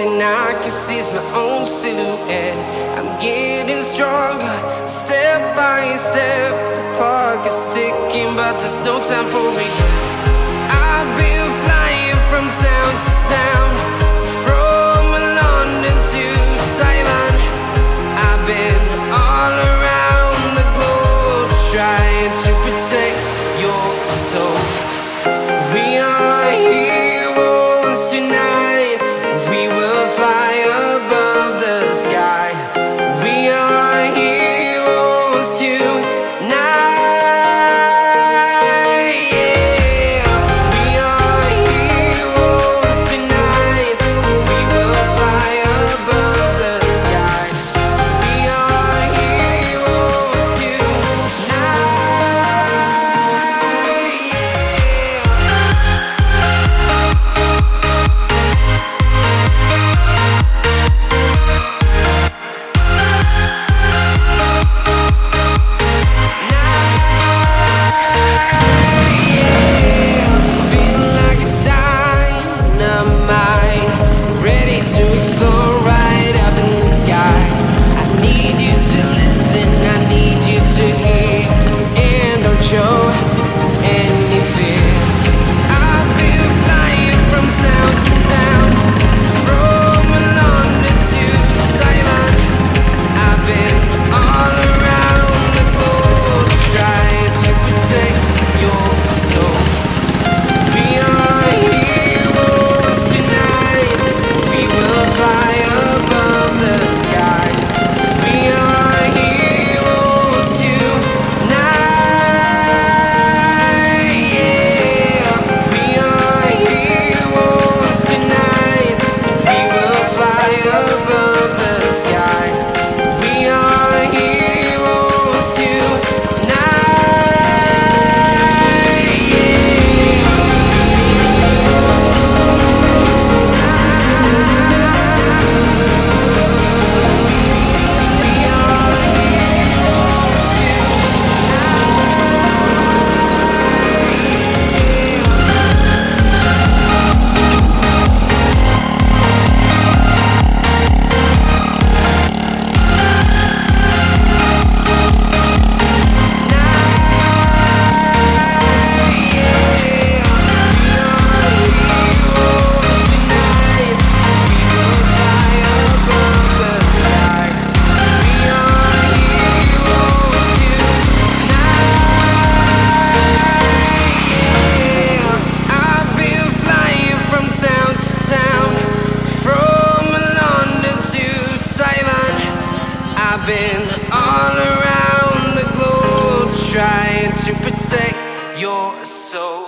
and I can see my own silhouette. I'm getting stronger, step by step. The clock is ticking, but there's no time for regrets. I've been flying from town to town, from London to Taiwan. I've been all around the globe, trying to protect your soul. We are heroes tonight. We will fly above the sky. We are heroes tonight. Yeah. We are heroes tonight. We will fly above the sky. We are heroes tonight. Show any fear. I've been flying from town to town, from London to Taiwan. I've been all around the globe, trying to protect your soul. We are heroes tonight. We will fly above the sky. We are heroes tonight. Sky. We are heroes tonight. I've been all around the globe, trying to protect your soul.